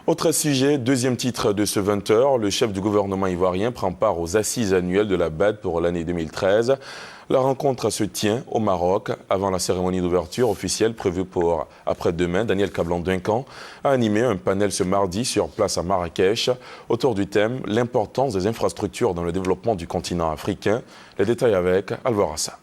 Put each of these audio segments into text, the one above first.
Autre sujet, deuxième titre de ce 20h, le chef du gouvernement ivoirien prend part aux assises annuelles de la BAD pour l'année 2013. La rencontre se tient au Maroc avant la cérémonie d'ouverture officielle prévue pour après-demain. Daniel Kablan-Duncan a animé un panel ce mardi sur place à Marrakech autour du thème « L'importance des infrastructures dans le développement du continent africain ». Les détails avec Alvarassa.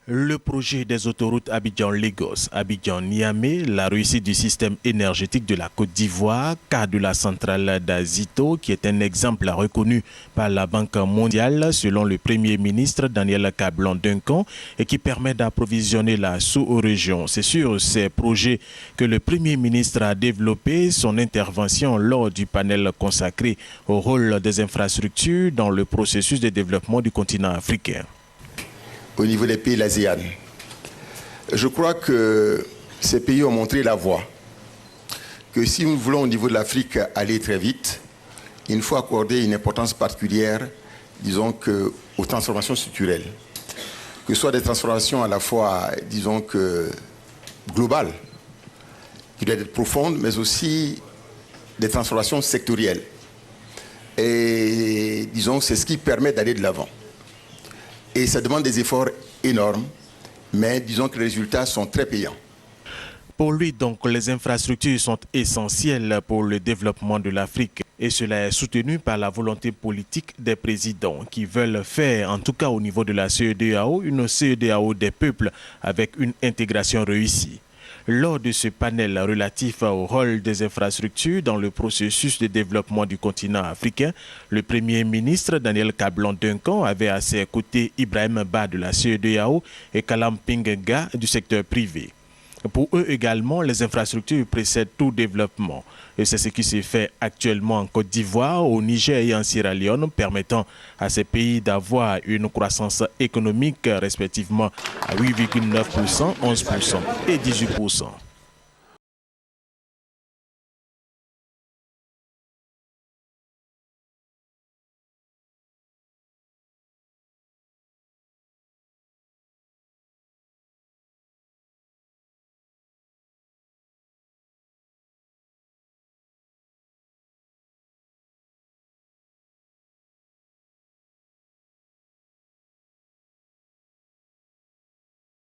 Le projet des autoroutes Abidjan-Lagos, Abidjan-Niamey, la réussite du système énergétique de la Côte d'Ivoire, cas de la centrale d'Azito, qui est un exemple reconnu par la Banque mondiale, selon le Premier ministre Daniel Kablan-Duncan, et qui permet d'approvisionner la sous-région. C'est sur ces projets que le Premier ministre a développé son intervention lors du panel consacré au rôle des infrastructures dans le processus de développement du continent africain. Au niveau des pays de l'ASEAN. Je crois que ces pays ont montré la voie. Que si nous voulons au niveau de l'Afrique aller très vite, il faut accorder une importance particulière, disons aux transformations structurelles. Que ce soit des transformations à la fois, disons globales, qui doivent être profondes, mais aussi des transformations sectorielles. Et disons, c'est ce qui permet d'aller de l'avant. Et ça demande des efforts énormes, mais disons que les résultats sont très payants. Pour lui, donc, les infrastructures sont essentielles pour le développement de l'Afrique. Et cela est soutenu par la volonté politique des présidents qui veulent faire, en tout cas au niveau de la CEDEAO, une CEDEAO des peuples avec une intégration réussie. Lors de ce panel relatif au rôle des infrastructures dans le processus de développement du continent africain, le Premier ministre Daniel Kablan-Duncan avait à ses côtés Ibrahim Ba de la CEDEAO et Kalam Pingenga du secteur privé. Pour eux également, les infrastructures précèdent tout développement. Et c'est ce qui se fait actuellement en Côte d'Ivoire, au Niger et en Sierra Leone, permettant à ces pays d'avoir une croissance économique respectivement à 8,9%, 11% et 18%.